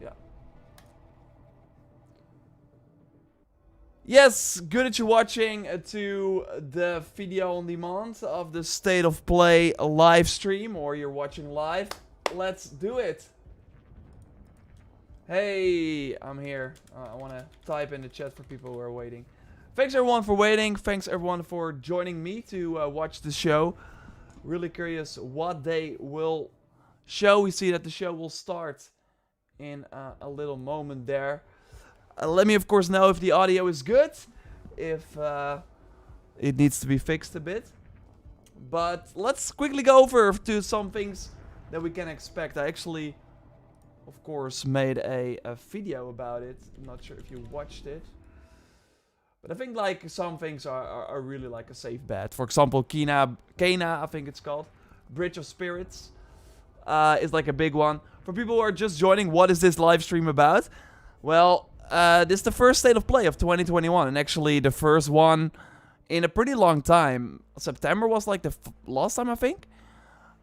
Yeah. Yes, good that you're watching to the video on demand of the State of Play live stream, or you're watching live. Let's do it. Hey, I'm here. I want to type in the chat for people who are waiting. Thanks everyone for waiting. Thanks everyone for joining me to watch the show. Really curious what they will show. We see that the show will start in a little moment there. Let me, of course, know if the audio is good. If it needs to be fixed a bit. But let's quickly go over to some things that we can expect. I actually, of course, made a video about it. I'm not sure if you watched it. But I think like some things are really like a safe bet. For example, Kena, I think it's called. Bridge of Spirits is like a big one. For people who are just joining, what is this live stream about? Well, this is the first State of Play of 2021. And actually the first one in a pretty long time. September was like the last time, I think.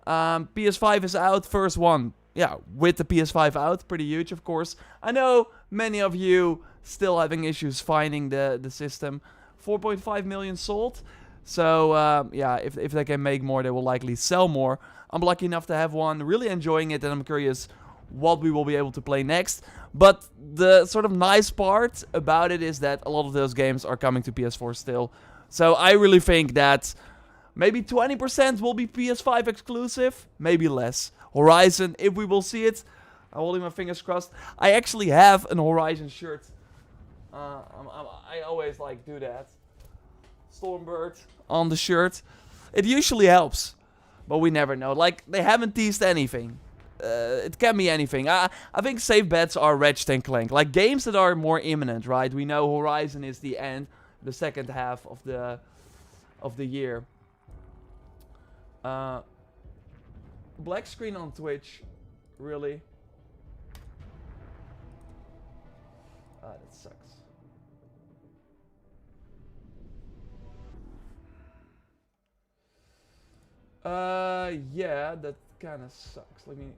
PS5 is out, first one. Yeah, with the PS5 out, pretty huge, of course. I know many of you still having issues finding the system. 4.5 million sold. So, yeah, if they can make more, they will likely sell more. I'm lucky enough to have one, really enjoying it, and I'm curious what we will be able to play next. But the sort of nice part about it is that a lot of those games are coming to PS4 still. So I really think that maybe 20% will be PS5 exclusive, maybe less. Horizon, if we will see it, I'm holding my fingers crossed. I actually have an Horizon shirt. I always like do that. Stormbird on the shirt. It usually helps, but we never know. Like, they haven't teased anything. It can be anything. I think safe bets are Ratchet and Clank. Like, games that are more imminent, right? We know Horizon is the end, the second half of the year. Black screen on Twitch, really? That sucks. Yeah, that kind of sucks. Let me...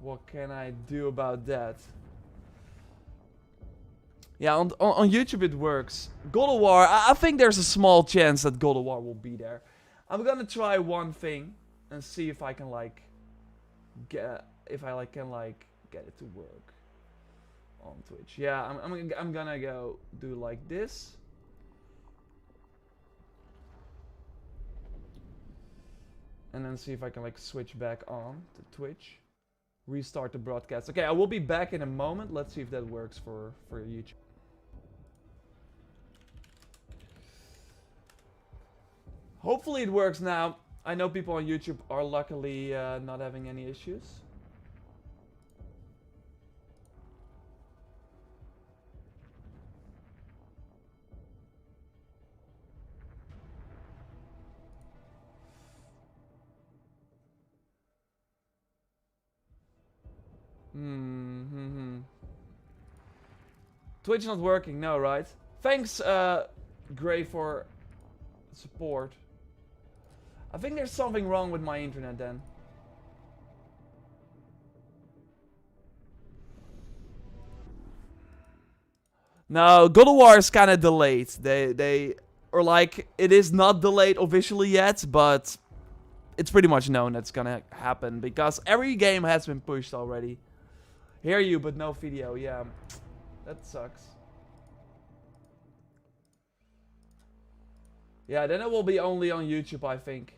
What can I do about that? Yeah, on YouTube it works. God of War, I think there's a small chance that God of War will be there. I'm gonna try one thing and see if I can like get it to work on Twitch. Yeah, I'm gonna go do like this. And then see if I can like switch back on to Twitch. Restart the broadcast. Okay, I will be back in a moment. Let's see if that works for YouTube. Hopefully it works now. I know people on YouTube are luckily not having any issues. Twitch not working, no, right? Thanks, Gray, for support. I think there's something wrong with my internet then. No, God of War is kind of delayed. Or like, it is not delayed officially yet, but it's pretty much known that's gonna happen because every game has been pushed already. Hear you, but no video, yeah. That sucks. Yeah, then it will be only on YouTube, I think.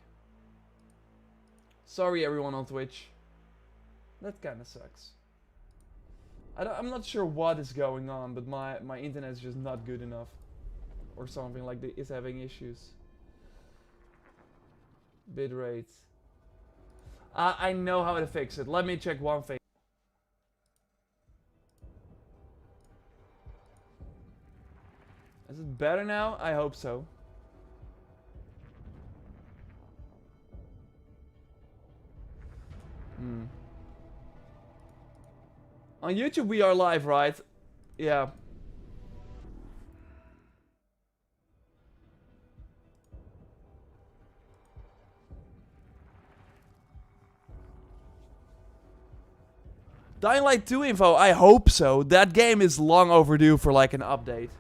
Sorry everyone on Twitch. That kinda sucks. I'm not sure what is going on, but my internet is just not good enough. Or something like that is having issues. Bitrate. I know how to fix it. Let me check one thing. Is it better now? I hope so. On YouTube we are live, right? Yeah. Dying Light 2 info, I hope so. That game is long overdue for like an update.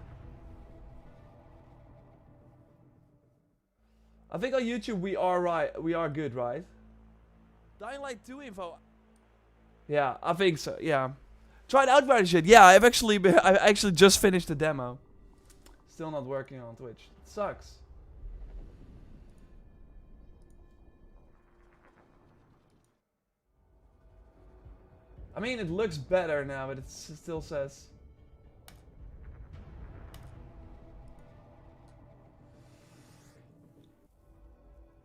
I think on YouTube we are good, right? Dying Light 2 info. Yeah, I think so. Yeah. Tried out various shit. Yeah, I actually just finished the demo. Still not working on Twitch. It sucks. I mean, it looks better now, but it still says.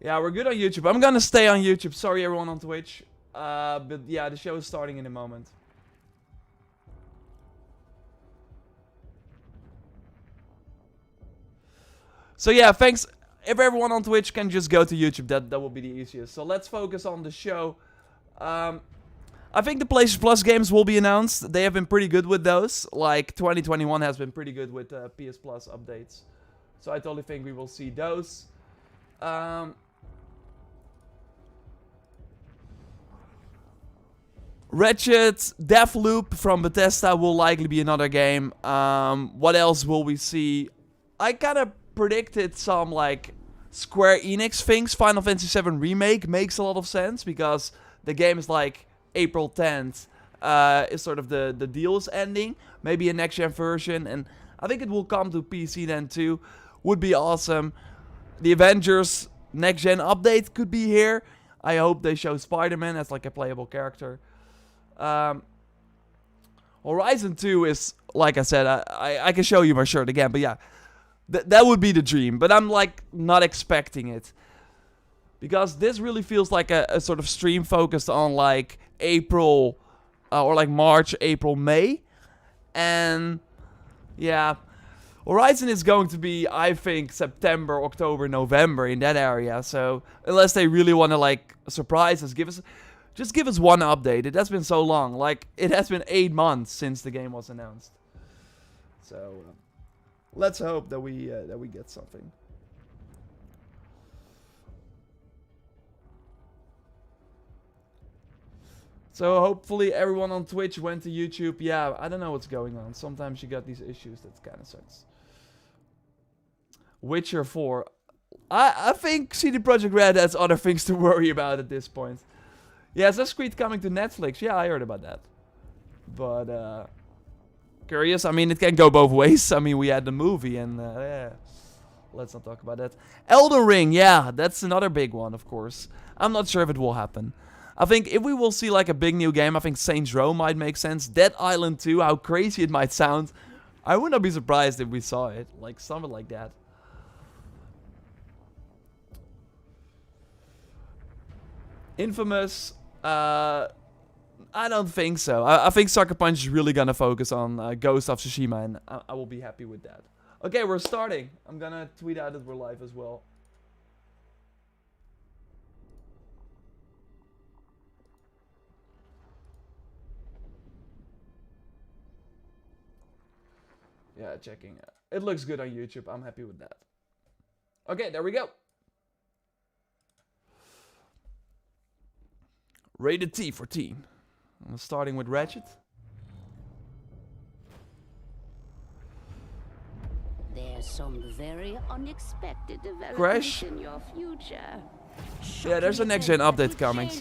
Yeah, we're good on YouTube. I'm gonna stay on YouTube. Sorry, everyone on Twitch. But yeah, the show is starting in a moment. So yeah, thanks. If everyone on Twitch can just go to YouTube, that will be the easiest. So let's focus on the show. I think the PlayStation Plus games will be announced. They have been pretty good with those. Like 2021 has been pretty good with PS Plus updates. So I totally think we will see those. Ratchet, Deathloop from Bethesda will likely be another game. What else will we see? I kind of predicted some like Square Enix things. Final Fantasy VII Remake makes a lot of sense because the game is like April 10th. Is sort of the deal is ending. Maybe a next gen version, and I think it will come to PC then too. Would be awesome. The Avengers next gen update could be here. I hope they show Spider-Man as like a playable character. Horizon 2 is, like I said, I can show you my shirt again, but yeah, that would be the dream. But I'm like not expecting it because this really feels like a sort of stream focused on like April or like March, April, May, and yeah, Horizon is going to be, I think, September, October, November in that area. So unless they really want to like surprise us, just give us one update. It has been so long. Like, it has been 8 months since the game was announced. So, let's hope that we get something. So, hopefully everyone on Twitch went to YouTube. Yeah, I don't know what's going on. Sometimes you got these issues. That kind of sucks. Witcher 4. I think CD Projekt Red has other things to worry about at this point. Yeah, Assassin's Creed coming to Netflix. Yeah, I heard about that. But, curious. I mean, it can go both ways. I mean, we had the movie and, yeah. Let's not talk about that. Elden Ring, yeah, that's another big one, of course. I'm not sure if it will happen. I think if we will see, like, a big new game, I think Saints Row might make sense. Dead Island 2, how crazy it might sound. I would not be surprised if we saw it. Like, something like that. Infamous... I don't think so. I think Sucker Punch is really gonna focus on Ghost of Tsushima, and I will be happy with that. Okay, we're starting. I'm gonna tweet out that we're live as well. Yeah, checking. It looks good on YouTube. I'm happy with that. Okay, there we go. Rated T for teen. I'm starting with Ratchet. There's some very unexpected developments Crash. in your future. Yeah, there's a next gen update coming.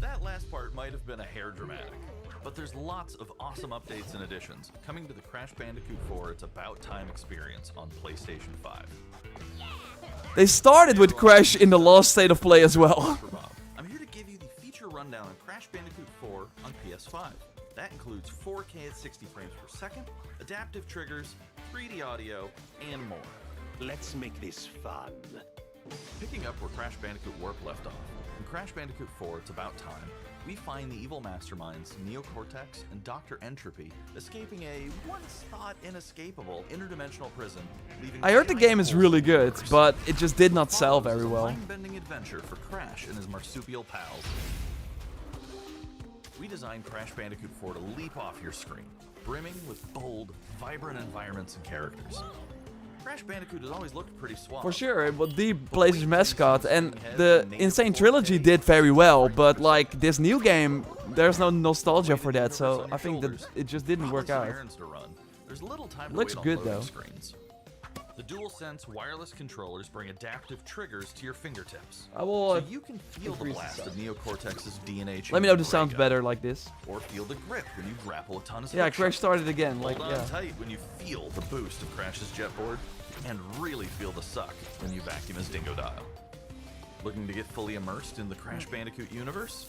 That last part might have been a hair dramatic, but there's lots of awesome updates and additions coming to the Crash Bandicoot 4 It's About Time experience on PlayStation 5. They started with Crash in the Lost State of Play as well. I'm here to give you the feature rundown on Crash Bandicoot 4 on PS5. That includes 4K at 60 frames per second, adaptive triggers, 3D audio, and more. Let's make this fun. Picking up where Crash Bandicoot Warp left off, in Crash Bandicoot 4 It's About Time, we find the evil masterminds Neocortex and Dr. Entropy escaping a once-thought inescapable interdimensional prison, leaving I heard the game is really good, but it just did not sell follows very a well. mind-bending adventure for Crash and his marsupial pals. We designed Crash Bandicoot 4 to leap off your screen, brimming with bold, vibrant environments and characters. Crash Bandicoot has always looked pretty suave. For sure, it was the PlayStation mascot, and the Insane Trilogy did very well, but like this new game, there's no nostalgia for that, so I think that it just didn't work out. There's little time to Looks wait good on loading though. Screens. The DualSense wireless controllers bring adaptive triggers to your fingertips. I will. So you can feel the increase the blast of sound. Neocortex's DNA. Let me know if changing this sounds ray gun, better like this. Or feel the grip when you grapple a ton of Yeah, hook Crash shots. started again. Like, Hold on yeah. tight when you feel the boost of Crash's jetboard, and really feel the suck when you vacuum his Dingo Dial. Looking to get fully immersed in the Crash Bandicoot universe?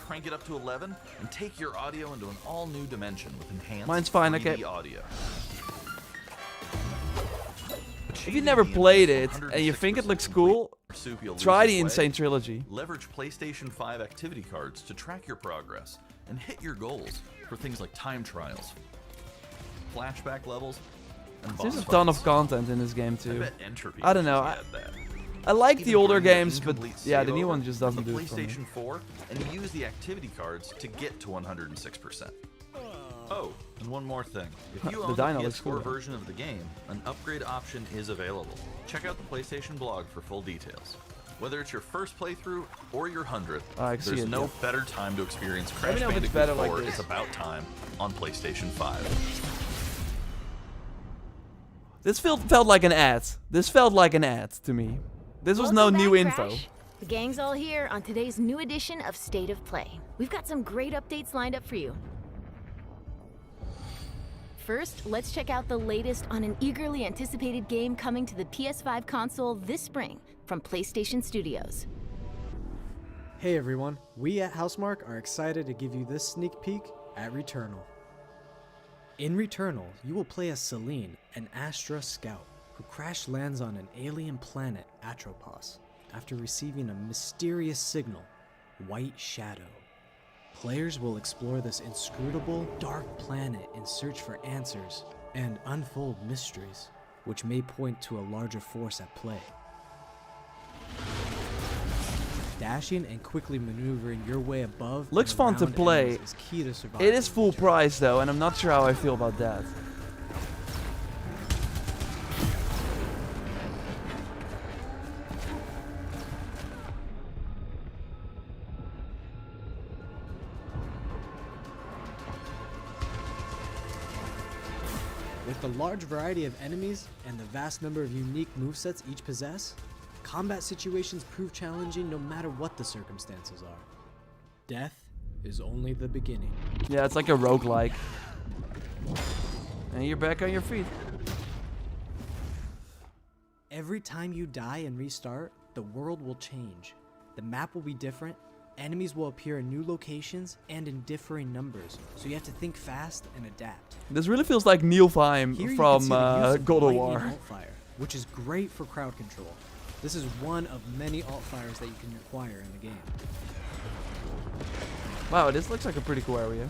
Crank it up to 11 and take your audio into an all-new dimension with enhanced Mine's fine, 3D okay. audio. If you never played it and you think it looks cool, try the Insane Trilogy. Leverage PlayStation 5 activity cards to track your progress and hit your goals for things like time trials, flashback levels, and boss There's a ton of fights. content in this game I too. bet Entropy I don't know, wishes he had that. I like Even the older bring your games, but incomplete yeah, the save new over one just from doesn't the do it for me. PlayStation 4 and use the activity cards to get to 106%. Oh, and one more thing. If you The own the Dino looks PS4 cool, though. version of the game, an upgrade option is available. Check out the PlayStation blog for full details. Whether it's your first playthrough or your 100th, I see there's it, no yeah. better time to experience Let Crash me know if it's Bandicoot better 4 like It's this. About Time on PlayStation 5. This felt like an ad. This felt like an ad to me. This was no Welcome new back, info. Crash. The gang's all here on today's new edition of State of Play. We've got some great updates lined up for you. First, let's check out the latest on an eagerly anticipated game coming to the PS5 console this spring from PlayStation Studios. Hey everyone, we at Housemarque are excited to give you this sneak peek at Returnal. In Returnal, you will play as Celine, an Astra scout, who crash lands on an alien planet, Atropos, after receiving a mysterious signal, White Shadow. Players will explore this inscrutable, dark planet in search for answers and unfold mysteries, which may point to a larger force at play. Dashing and quickly maneuvering your way above Looks and fun to around play. enemies is key to survival. It is full in the price though, and I'm not sure how I feel about that. With the large variety of enemies and the vast number of unique movesets each possess, combat situations prove challenging no matter what the circumstances are. Death is only the beginning. Yeah, it's like a roguelike. And you're back on your feet. Every time you die and restart, the world will change. The map will be different, enemies will appear in new locations and in differing numbers, so you have to think fast and adapt. This really feels like Nilfheim Here you can from see the use God of lightning War. alt-fire, which is great for crowd control. This is one of many alt-fires that you can acquire in the game. Wow, this looks like a pretty cool area.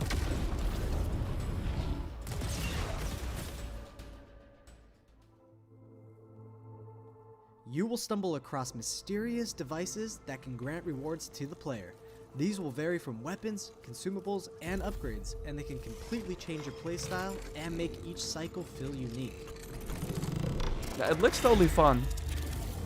You will stumble across mysterious devices that can grant rewards to the player. These will vary from weapons, consumables, and upgrades, and they can completely change your playstyle and make each cycle feel unique. Yeah, it looks totally fun.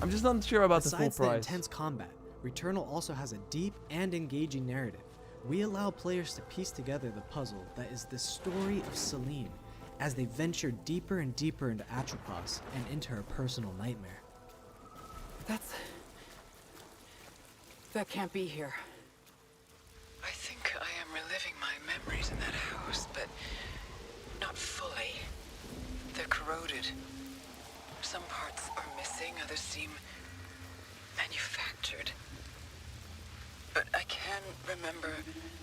I'm just not sure about Besides the full the price. intense combat, Returnal also has a deep and engaging narrative. We allow players to piece together the puzzle that is the story of Celine, as they venture deeper and deeper into Atropos and into her personal nightmare. That can't be here. I think I am reliving my memories in that house, but not fully. They're corroded. Some parts are missing, others seem manufactured. But I can remember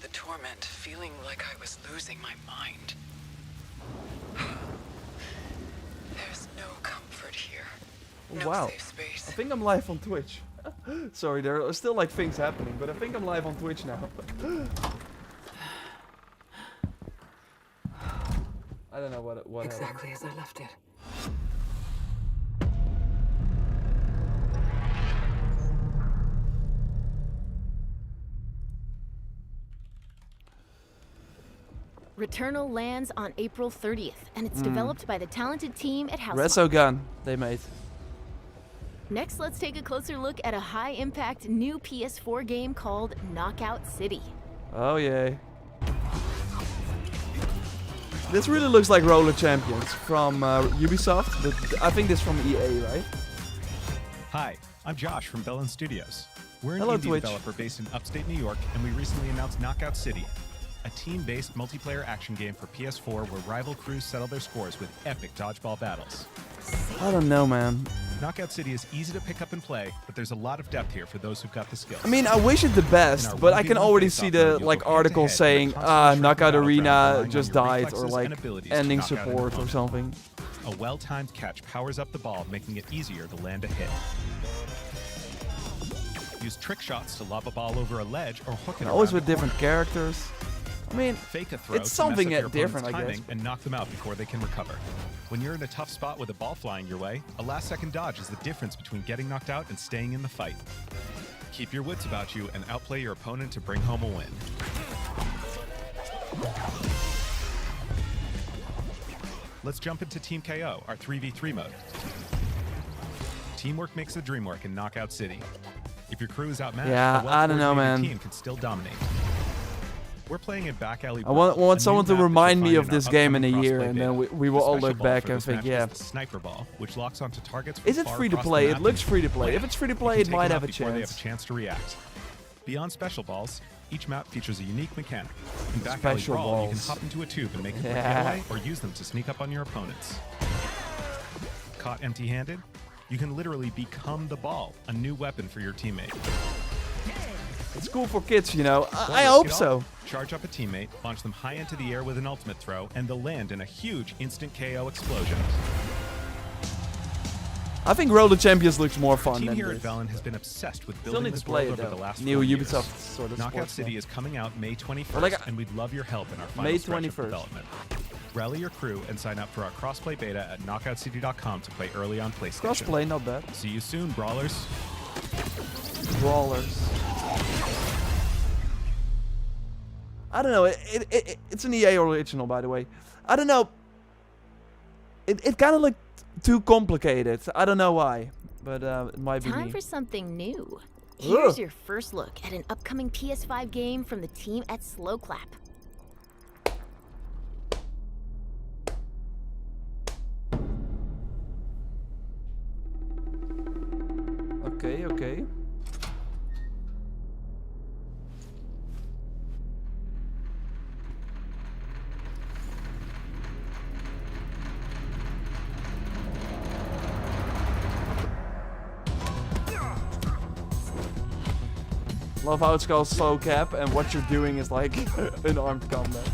the torment, feeling like I was losing my mind. There's no comfort here. No Wow. safe space. I think I'm live on Twitch. Sorry, there are still like things happening, but I think I'm live on Twitch now. I don't know what happened. Exactly as I left it. Returnal lands on April 30th, and it's developed by the talented team at Housemarque. Resogun they made. Next, let's take a closer look at a high-impact new PS4 game called Knockout City. Oh yay. This really looks like Roller Champions from Ubisoft, but I think this is from EA, right? Hi, I'm Josh from Bellin Studios. We're an Hello, indie Twitch. developer based in upstate New York, and we recently announced Knockout City, a team-based multiplayer action game for PS4 where rival crews settle their scores with epic dodgeball battles. I don't know, man. Knockout City is easy to pick up and play, but there's a lot of depth here for those who've got the skills. I mean, I wish it the In best, our but I can 1v1 already face-off see mode, the you'll like go articles head-to-head saying, in a constantly Knockout shrinking Arena battleground, just relying on your died, or reflexes like and abilities to ending knock out an support or opponent. something. A well-timed catch powers up the ball, making it easier to land a hit. Use trick shots to lob a ball over a ledge or hook it Always around with a different corner. characters. I mean, Fake a throw it's to something mess up your different, opponent's I guess. timing and knock them out before they can recover. When you're in a tough spot with a ball flying your way, a last-second dodge is the difference between getting knocked out and staying in the fight. Keep your wits about you and outplay your opponent to bring home a win. Let's jump into Team KO, our 3v3 mode. Teamwork makes the dream work in Knockout City. If your crew is outmatched, Yeah, a I don't know, well-coordinated man. team can still dominate. We're playing in Back Alley I want Brawl, a new someone to map that remind you'll me find of in our this game in a upcoming year, crossplay and then beta. we will The all special look ball back for and this think, match yeah. is the Sniper Ball, which locks onto targets Is from it far free to across the play? It map looks and free to play. blam, If it's free to you play, can it take might them have out a before they have a chance. chance to react. Beyond special balls, each map features a unique mechanic. In Back Alley Special Brawl, you can balls. hop into a tube and make a quick Yeah. getaway, or use them to sneak up on your opponents. Caught empty-handed? You can literally become the ball, a new weapon for your teammate. It's cool for kids, you know. Don't I risk hope it all. so. Charge up a teammate, launch them high into the air with an ultimate throw, and they'll land in a huge instant KO explosion. I think Roller Champions looks more Our fun team than here this. at Velen has been obsessed with Still building need to this play world it over the though. last New 4 years. Ubisoft sort of Knockout sports City game. is coming out May 21st, like and we'd love your help in our final May stretch of 21st. development. Rally your crew and sign up for our crossplay beta at knockoutcity.com to play early on PlayStation. Crossplay, not bad. See you soon, brawlers. Brawlers. I don't know. It's an EA original, by the way. I don't know. It kind of looked too complicated. I don't know why, but it might be Time me. for something new. Ugh. Here's your first look at an upcoming PS5 game from the team at Slow Clap. Okay, okay. Love how it's called slow cap, and what you're doing is like an armed combat.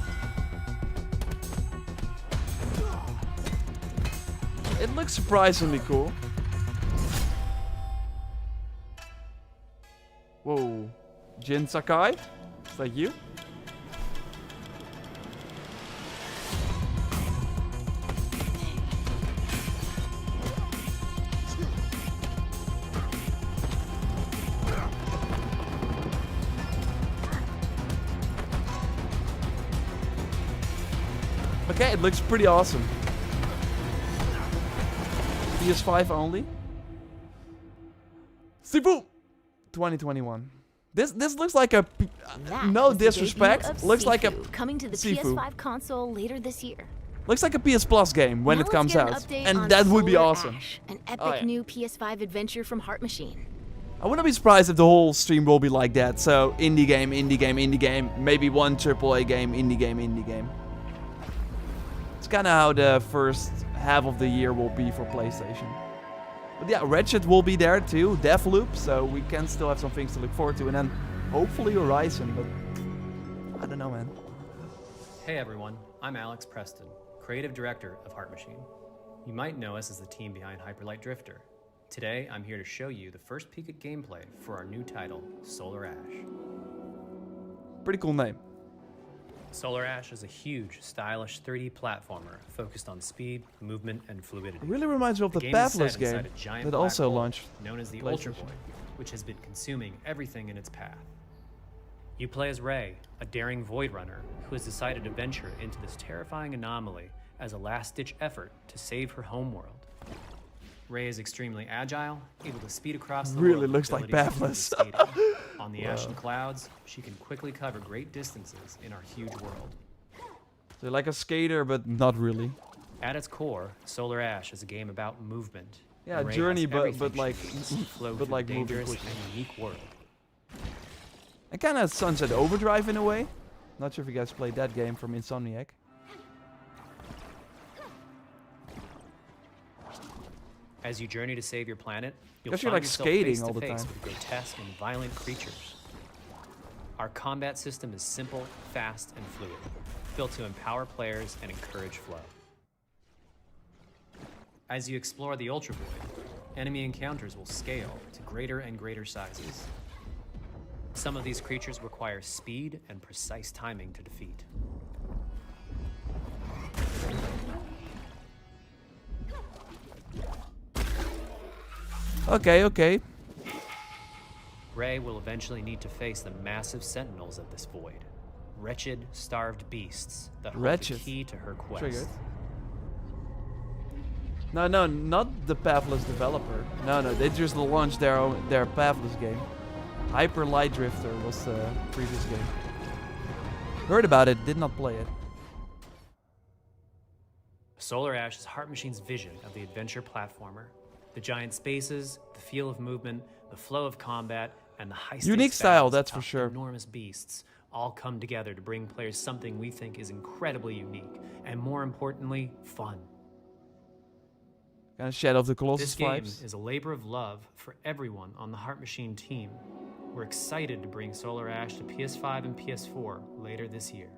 It looks surprisingly cool. Whoa. Jin Sakai? Is that you? Okay, it looks pretty awesome. PS5 only. Sifu 2021. This looks like a That no was the debut disrespect. of Looks like a Sifu, coming to the Sifu. PS5 console later this year. looks like a PS Plus game when Now it let's comes get an out, update and on that would be Solar awesome. Ash, an epic Oh, yeah. new PS5 adventure from Heart Machine. I wouldn't be surprised if the whole stream will be like that. So indie game, indie game, indie game, maybe one AAA game, indie game, indie game. It's kind of how the first half of the year will be for PlayStation. But yeah, Ratchet will be there too, Deathloop, so we can still have some things to look forward to, and then hopefully Horizon. But I don't know, man. Hey everyone, I'm Alex Preston, creative director of Heart Machine. You might know us as the team behind Hyperlight Drifter. Today, I'm here to show you the first peek at gameplay for our new title, Solar Ash. Pretty cool name. Solar Ash is a huge, stylish 3D platformer focused on speed, movement, and fluidity. It really reminds me of the game is set Pathless game inside a giant that black also hole launched known as the PlayStation. Ultra Void, which has been consuming everything in its path. You play as Ray, a daring void runner who has decided to venture into this terrifying anomaly as a last-ditch effort to save her homeworld. Ray is extremely agile, able to speed across the Really world. looks with like abilities Pathless. to skating. On the ashen clouds, she can quickly cover great distances in our huge world. So like a skater, but not really. At its core, Solar Ash is a game about movement. Yeah, and Ray journey, has but everything like she needs to flow but through like the moving dangerous quickly. and unique world. And kind of Sunset Overdrive in a way. Not sure if you guys played that game from Insomniac. As you journey to save your planet, you'll Guess find you're, like, yourself skating face to all the face time. with grotesque and violent creatures. Our combat system is simple, fast, and fluid, built to empower players and encourage flow. As you explore the Ultra Void, enemy encounters will scale to greater and greater sizes. Some of these creatures require speed and precise timing to defeat. Okay, okay. Ray will eventually need to face the massive sentinels of this void. Wretched, starved beasts that hold the Wretched. key to her quest. Triggered. No, not the Pathless developer. No, they just launched their Pathless game. Hyper Light Drifter was the previous game. Heard about it, did not play it. Solar Ash is Heart Machine's vision of the adventure platformer. The giant spaces, the feel of movement, the flow of combat, and the high-stakes Unique style, battles that's of for tough, sure. enormous beasts all come together to bring players something we think is incredibly unique, and more importantly, fun. Kind of Shadow of the Colossus This game vibes. is a labor of love for everyone on the Heart Machine team. We're excited to bring Solar Ash to PS5 and PS4 later this year.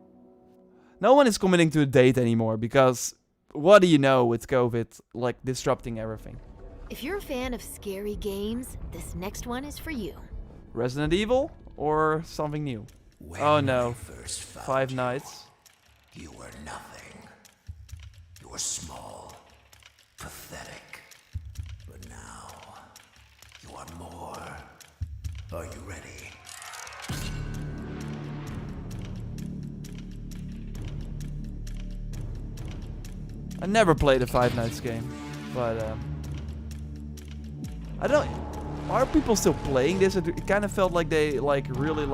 No one is committing to a date anymore because what do you know with COVID like disrupting everything? If you're a fan of scary games, this next one is for you. Resident Evil or something new? Oh no, Five Nights. You were nothing. You were small, pathetic. But now, you are more. Are you ready? I never played a Five Nights game, but I don't. Are people still playing this? It kind of felt like they really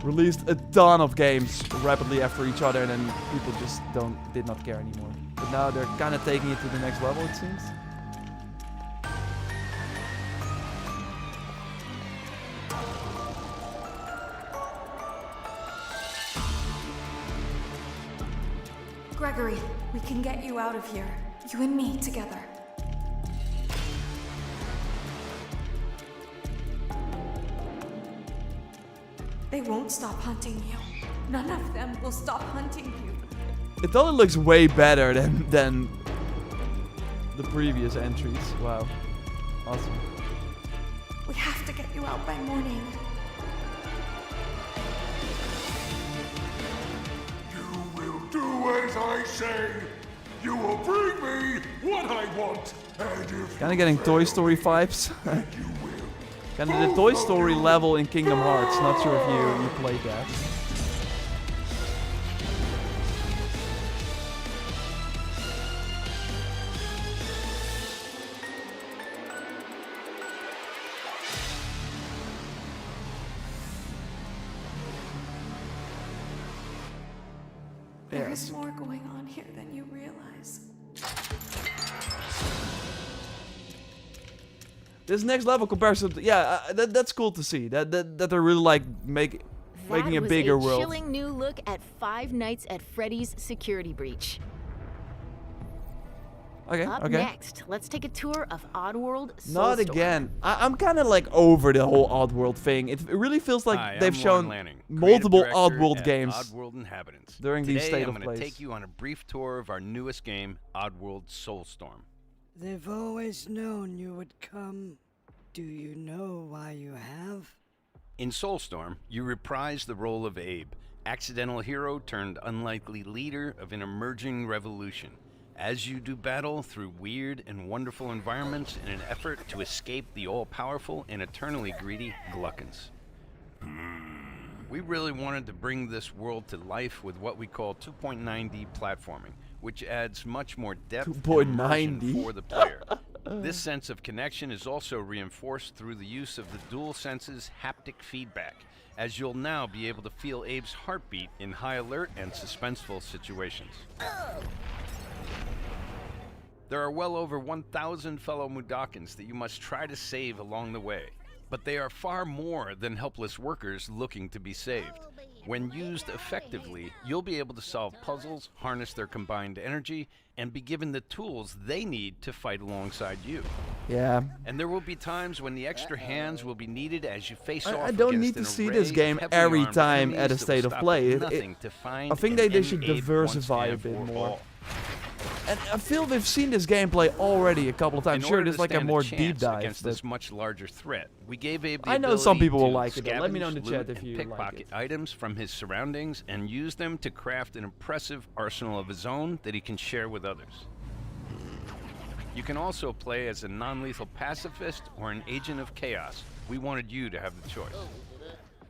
released a ton of games rapidly after each other, and then people just did not care anymore. But now they're kind of taking it to the next level, it seems. Gregory, we can get you out of here. You and me together. They won't stop hunting you. None of them will stop hunting you. It totally looks way better than the previous entries. Wow, awesome. We have to get you out by morning. You will do as I say. You will bring me what I want. And if Kind of getting Toy Story vibes. you will. Kind of the Toy Story level in Kingdom Hearts. Not sure if you played that. There is more going on here than you realize. This next level comparison, that's cool to see. That they're really like making a bigger world. That was a chilling new look at Five Nights at Freddy's Security Breach. Okay, Up okay. next, let's take a tour of Oddworld Soulstorm. Not again. I'm kind of like over the whole Oddworld thing. It really feels like Hi, they've I'm shown Warren Lanning, multiple creative director Oddworld at games Oddworld Inhabitants. during these Today, state I'm of going plays. to take you on a brief tour of our newest game, Oddworld Soulstorm. They've always known you would come. Do you know why you have? In Soulstorm, you reprise the role of Abe, accidental hero turned unlikely leader of an emerging revolution, as you do battle through weird and wonderful environments in an effort to escape the all-powerful and eternally greedy Gluckins. We really wanted to bring this world to life with what we call 2.9D platforming, which adds much more depth and immersion 2.9D. for the player. This sense of connection is also reinforced through the use of the DualSense's haptic feedback, as you'll now be able to feel Abe's heartbeat in high alert and suspenseful situations. There are well over 1,000 fellow Mudokons that you must try to save along the way, but they are far more than helpless workers looking to be saved. When used effectively, you'll be able to solve puzzles, harness their combined energy, and be given the tools they need to fight alongside you. Yeah. And there will be times when the extra hands will be needed as you face off I don't need against to an see this array game of heavily every armed time enemies at a that will state of stop play. at nothing to find I think and they should end Abe diversify a once bit and for more. all. And I feel we've seen this gameplay already a couple of times. In Sure, order it is to like a stand more chance deep dive. against this much larger threat, we gave Abe the I know some ability people will to like it, though. Let me know in the scavenge, chat loot, if and you like pickpocket it. items from his surroundings and use them to craft an impressive arsenal of his own that he can share with others. You can also play as a non-lethal pacifist or an agent of chaos. We wanted you to have the choice.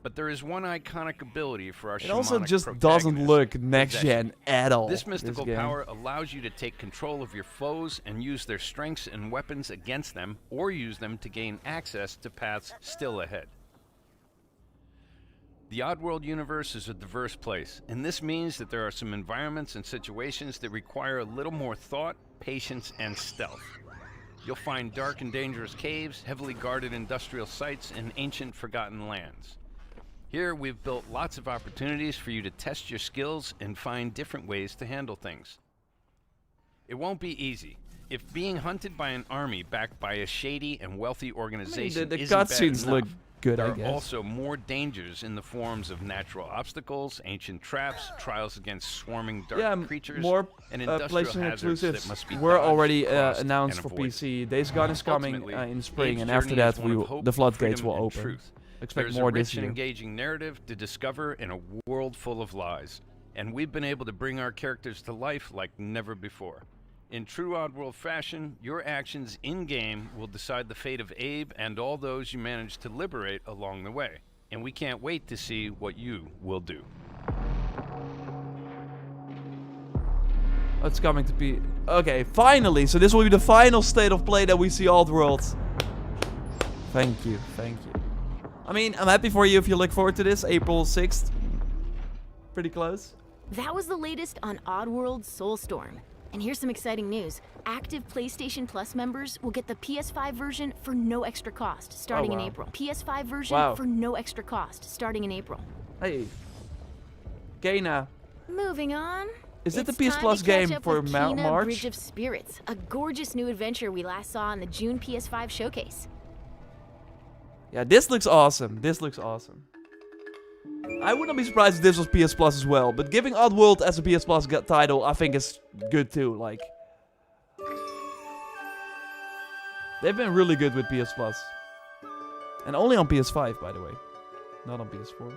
But there is one iconic ability for our It also shamanic just doesn't protagonist, look next possession. gen at all. This mystical game. power allows you to take control of your foes and use their strengths and weapons against them, or use them to gain access to paths still ahead. The Oddworld universe is a diverse place, and this means that there are some environments and situations that require a little more thought, patience, and stealth. You'll find dark and dangerous caves, heavily guarded industrial sites, and ancient forgotten lands. Here, we've built lots of opportunities for you to test your skills and find different ways to handle things. It won't be easy. If being hunted by an army backed by a shady and wealthy organization the isn't bad cutscenes look enough, good, I there guess. are also more dangers in the forms of natural obstacles, ancient traps, trials against swarming dark creatures, more and industrial PlayStation hazards exclusives that must be were dodged, already crossed, announced and for avoided. PC. Days Gone is coming Ultimately, in spring, Abe's and after journey is that, one of hope, the floodgates freedom, will and open. truth. Expect There's more a rich this and year. engaging narrative to discover in a world full of lies, and we've been able to bring our characters to life like never before. In true Oddworld fashion, your actions in-game will decide the fate of Abe and all those you manage to liberate along the way. And we can't wait to see what you will do. It's coming to be... Okay, finally! So this will be the final state of play that we see Oddworld. Thank you, thank you. I mean, I'm happy for you if you look forward to this. April 6th. Pretty close. That was the latest on Oddworld Soulstorm. And here's some exciting news. Active PlayStation Plus members will get the PS5 version for no extra cost starting in April. PS5 version for no extra cost starting in April. Hey. Kena. Moving on. Is it the It's PS time Plus to catch game up for with Kena March? Bridge of Spirits, a gorgeous new adventure we last saw in the June PS5 showcase. Yeah, this looks awesome. This looks awesome. I wouldn't be surprised if this was PS Plus as well, but giving Oddworld as a PS Plus title, I think is good too. Like, they've been really good with PS Plus, and only on PS5, by the way, not on PS4.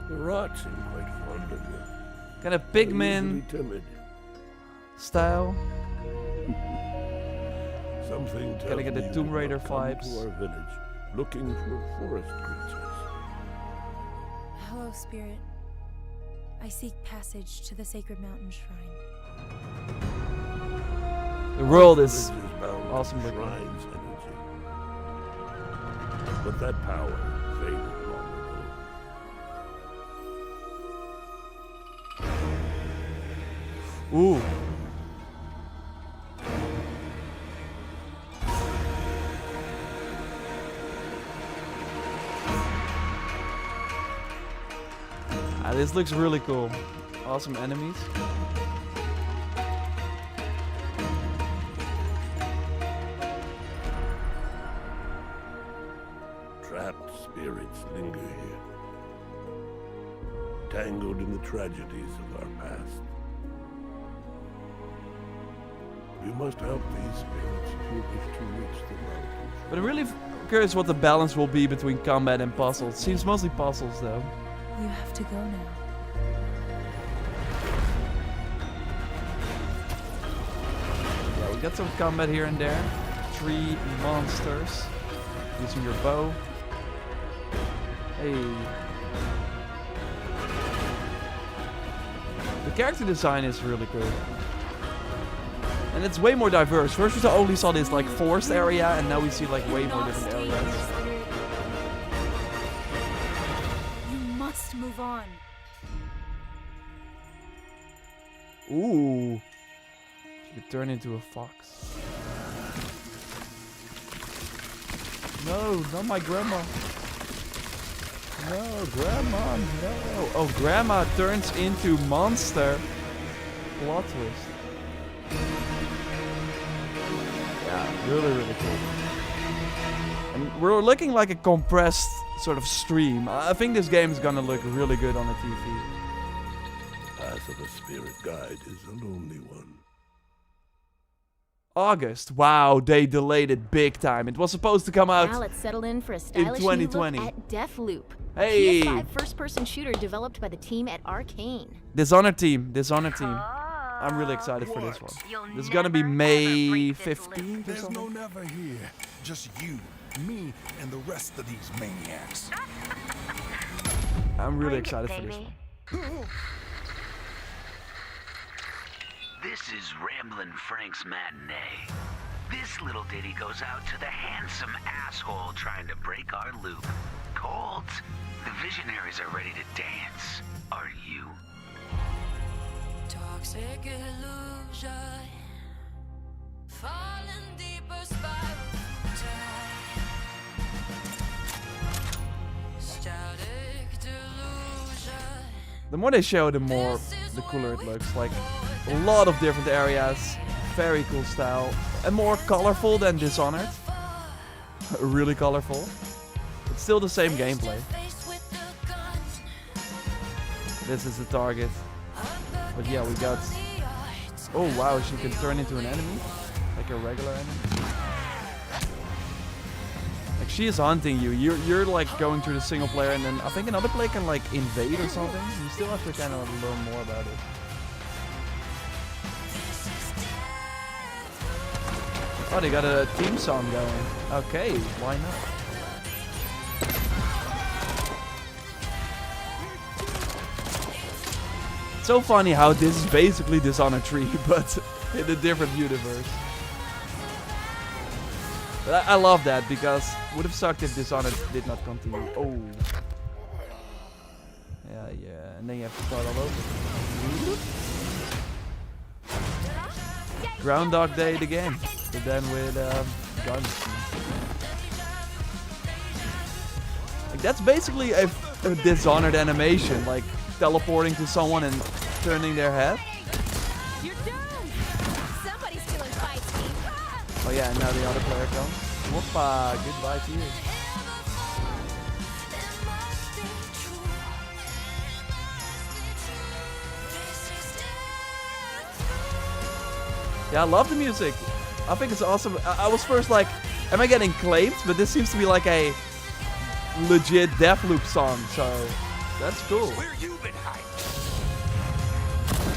The rats seem quite fond of you. Kind of They're Pigman usually timid. style. Something tells Gotta get the me you Tomb did Raider not come vibes. to our village looking for forest creatures. Hello, Spirit. I seek passage to the sacred mountain shrine. The world Our is village bound awesome to looking. Shrine's energy. But that power faded long ago. Ooh. This looks really cool. Awesome enemies. Trapped spirits linger here, tangled in the tragedies of our past. You must help these spirits if you wish to reach the mountains. But I'm really curious what the balance will be between combat and puzzles. It seems mostly puzzles though. You have to go now. Yeah, we got some combat here and there. 3 monsters. Using your bow. Hey. The character design is really cool. And it's way more diverse. First we only saw this like forest area, and now we see like way more different areas. You must move on. Ooh. She could turn into a fox. No, not my grandma. No, grandma, no. Oh, grandma turns into monster. Plot twist. Yeah, really, really cool. And we're looking like a compressed sort of stream. I think this game is gonna look really good on the TV. Path of a spirit guide is a lonely one. August. Wow, they delayed it big time. It was supposed to come out now let's settle in for a stylish in 2020. new look at Deathloop. Hey! PS5 first-person shooter developed by the team at Arcane. Dishonored Team. Dishonored Team. I'm really excited for this one. This is gonna be May 15th or There's something. no never here. Just you, me, and the rest of these maniacs. I'm really excited for this one. This is Ramblin' Frank's Matinee. This little ditty goes out to the handsome asshole trying to break our loop. Cold, the visionaries are ready to dance. Are you? Toxic illusion, falling deeper spiral static delusion. The more they show, the cooler it looks. Like a lot of different areas, very cool style, and more colorful than Dishonored. Really colorful. It's still the same gameplay. This is the target. But yeah, we got... Oh wow, she can turn into an enemy. Like a regular enemy. Like she is hunting you. You're like going through the single player, and then I think another player can like invade or something. You still have to kind of learn more about it. Oh, they got a theme song going. Okay, why not? It's so funny how this is basically Dishonored 3, but in a different universe. But I love that, because it would have sucked if Dishonored did not continue. Oh. Yeah, and then you have to start all over. Groundhog Day the game, but then with guns. Like that's basically a Dishonored animation, like teleporting to someone and turning their head. You're done. Somebody's feeling feisty. Oh yeah, and now the other player comes. Whoopa, goodbye to you. Yeah, I love the music. I think it's awesome. I was first like, am I getting claimed? But this seems to be like a legit Deathloop song, so that's cool. Where you been hiding?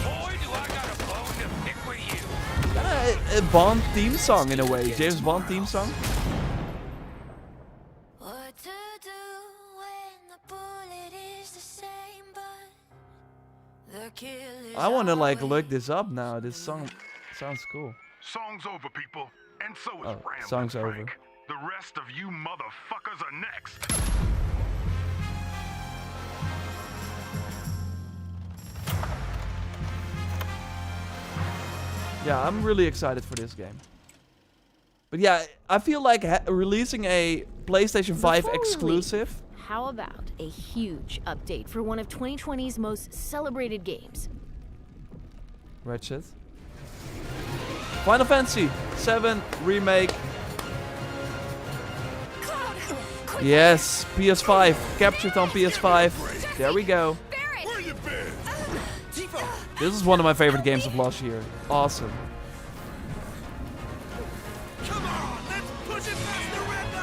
Boy, do I got a bone to pick with you. Kind of a Bond theme song in a way. James Bond theme song. What to do when the bullet is the same, but the kill is I want to like look this up now. This song sounds cool. Song's over, people. And so is Ramblin' Song's over. Frank. The rest of you motherfuckers are next. Yeah, I'm really excited for this game. But yeah, I feel like releasing a PlayStation 5 Before we exclusive. leave, how about a huge update for one of 2020's most celebrated games? Ratchet. Final Fantasy VII Remake. Yes, PS5. Captured on PS5. There we go. This is one of my favorite games of last year. Awesome.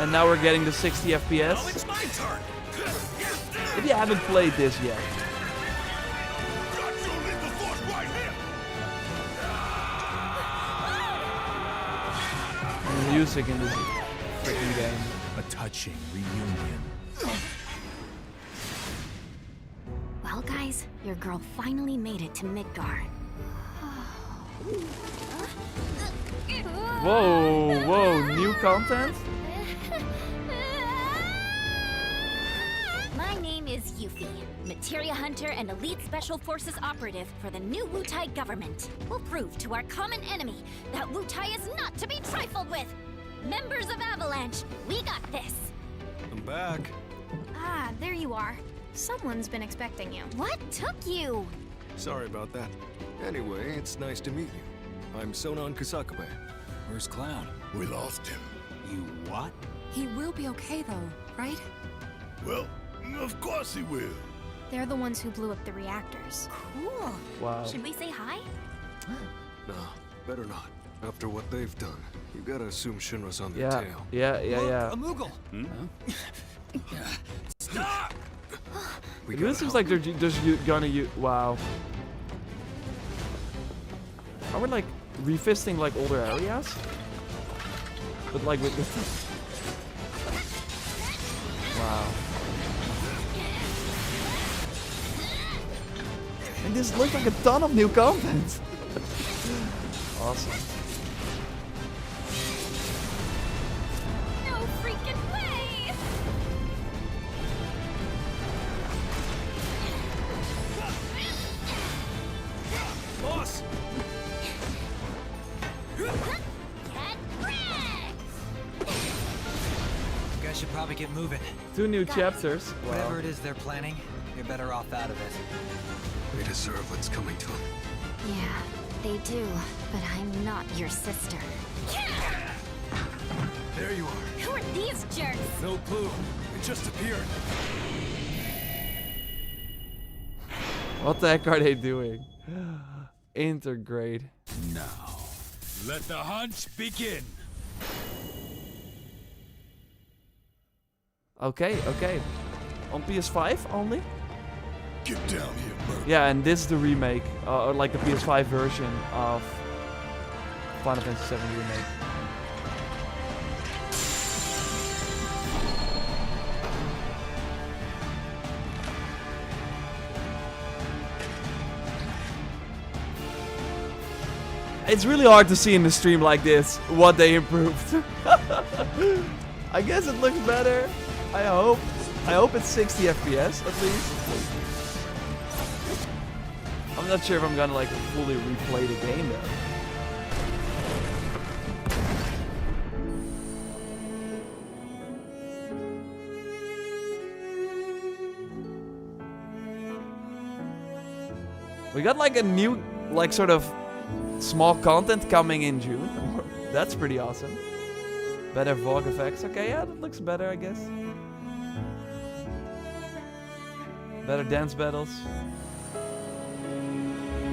and now we're getting the 60 FPS. Now it's my turn. If you haven't played this yet, the music in this freaking game. A touching reunion. Well, guys, your girl finally made it to Midgar. Whoa, whoa, new content? My name is Yuffie, materia hunter and elite special forces operative for the new Wutai government. We'll prove to our common enemy that Wutai is not to be trifled with. Members of Avalanche, we got this. I'm back. Ah, there you are. Someone's been expecting you. What took you? Sorry about that. Anyway, it's nice to meet you. I'm Sonon Kusakabe. Where's Cloud? We lost him. You what? He will be okay though, right? Well, of course he will. They're the ones who blew up the reactors. Cool. Wow. Should we say hi? Nah, better not. After what they've done, you gotta assume Shinra's on their Yeah, tail. yeah. A Moogle! Stop! It really seems like they're just gonna use. Wow. Are we like revisiting like older areas? But like with this. Wow. And this looks like a ton of new content. Awesome. No freaking way! Boss! You guys should probably get moving. 2 new chapters. Wow. Whatever it is they're planning, you're better off out of it. They deserve what's coming to them. Yeah, they do, but I'm not your sister. There you are. Who are these jerks? No clue. It just appeared. What the heck are they doing? Intergrade. Now, let the hunt begin. Okay, okay. On PS5 only? Get down here, Bert. Yeah, and this is the remake, or like the PS5 version of Final Fantasy VII Remake. It's really hard to see in the stream like this what they improved. I guess it looks better. I hope it's 60 FPS at least. I'm not sure if I'm gonna like fully replay the game though. We got like a new, like sort of small content coming in June. That's pretty awesome. Better Vogue effects. Okay, yeah, that looks better, I guess. Better dance battles.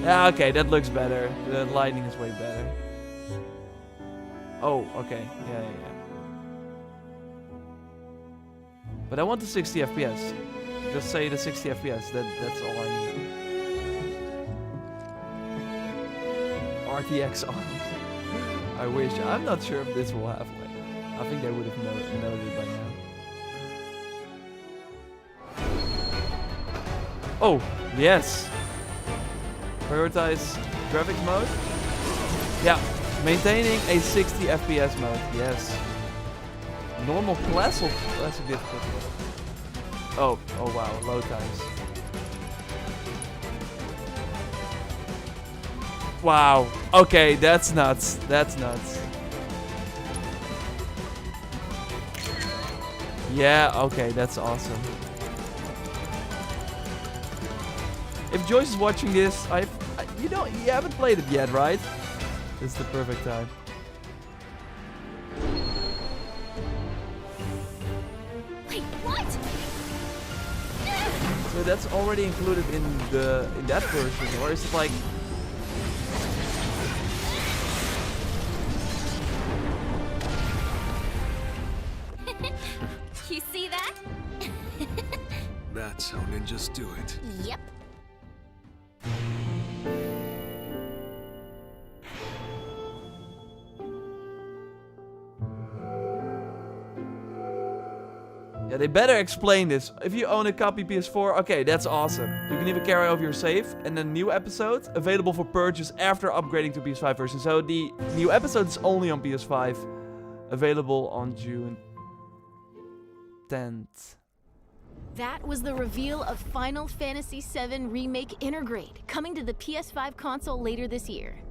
Yeah, okay, that looks better. The lighting is way better. Oh, okay. Yeah. But I want the 60 FPS. Just say the 60 FPS. That's all I need. RTX on. I wish. I'm not sure if this will have like. I think they would have noted by now. Oh, yes. Prioritize graphics mode. Yeah, maintaining a 60 FPS mode. Yes. Normal classic difficulty. Oh wow, load times. Wow. Okay, that's nuts. That's nuts. Yeah, okay, that's awesome. If Joyce is watching this, you haven't played it yet, right? It's the perfect time. Wait, what? So that's already included in that version, or is it like? See that? That's how ninjas do it. Yep. Yeah, they better explain this. If you own a copy PS4, okay, that's awesome. You can even carry over your save. And the new episode, available for purchase after upgrading to PS5 version. So the new episode is only on PS5. Available on June 10th. That was the reveal of Final Fantasy VII Remake Intergrade, coming to the PS5 console later this year.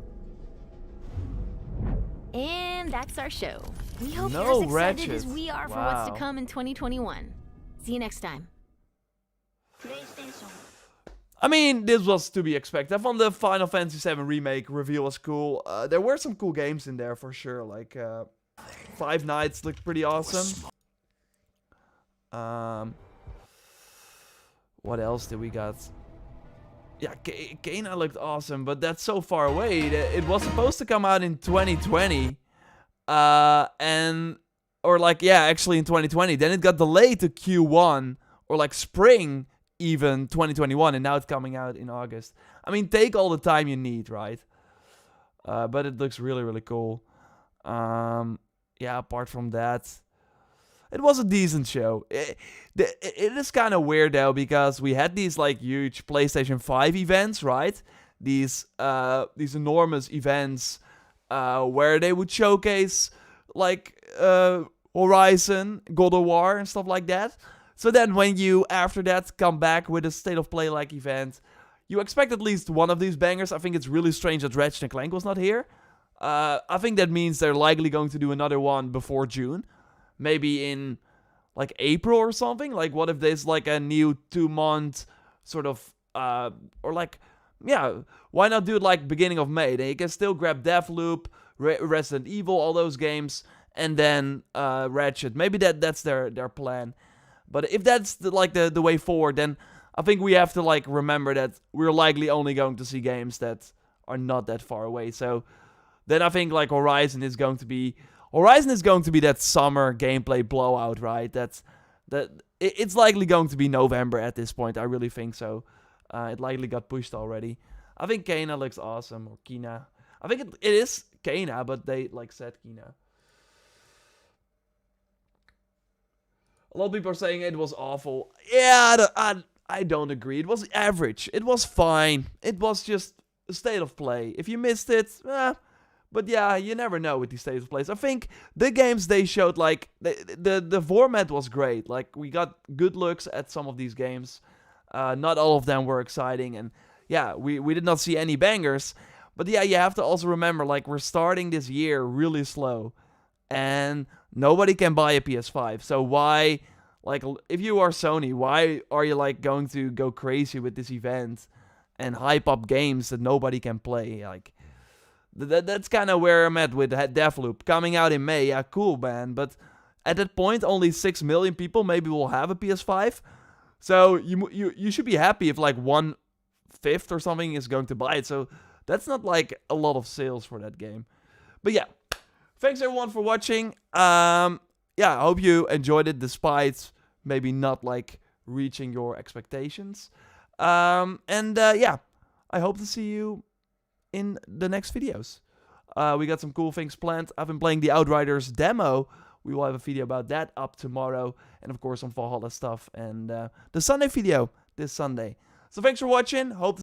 And that's our show. We hope you're as excited as we are for what's to come in 2021. See you next time. I mean, this was to be expected. I found the Final Fantasy VII Remake reveal was cool. There were some cool games in there for sure. Like, Five Nights looked pretty awesome. What else did we got? Yeah, Kena looked awesome, but that's so far away. It was supposed to come out in 2020. Actually in 2020. Then it got delayed to Q1 or like spring even 2021, and now it's coming out in August. I mean, take all the time you need, right? But it looks really, really cool. Yeah, apart from that, it was a decent show. It is kind of weird though, because we had these like huge PlayStation 5 events, right? These enormous events where they would showcase like Horizon, God of War, and stuff like that. So then when you after that come back with a State of Play like event, you expect at least one of these bangers. I think it's really strange that Ratchet and Clank was not here. I think that means they're likely going to do another one before June. Maybe in like April or something. Like what if there's like a new 2-month sort of or like, yeah, why not do it like beginning of May? Then you can still grab Deathloop, Resident Evil, all those games, and then Ratchet. Maybe that's their plan. But if that's the way forward, then I think we have to like remember that we're likely only going to see games that are not that far away. So then I think like Horizon is going to be that summer gameplay blowout, right? It's likely going to be November at this point. I really think so. It likely got pushed already. I think Kena looks awesome, or Kena. I think it is Kena, but they like said Kena. A lot of people are saying it was awful. Yeah, I don't agree. It was average. It was fine. It was just a State of Play. If you missed it, but yeah, you never know with these State of Plays. I think the games they showed, like, the format was great. Like, we got good looks at some of these games. Not all of them were exciting. And yeah, we did not see any bangers. But yeah, you have to also remember, like, we're starting this year really slow. And nobody can buy a PS5. So why, like, if you are Sony, why are you, like, going to go crazy with this event and hype up games that nobody can play? Like, that's kind of where I'm at with Deathloop. Coming out in May, yeah, cool, man. But at that point, only 6 million people maybe will have a PS5. So you should be happy if like 1/5 or something is going to buy it. So that's not like a lot of sales for that game. But yeah, thanks everyone for watching. Yeah, I hope you enjoyed it despite maybe not like reaching your expectations. Yeah, I hope to see you in the next videos. We got some cool things planned. I've been playing the Outriders demo. We will have a video about that up tomorrow. And of course some Valhalla stuff. And the Sunday video this Sunday. So thanks for watching. Hope to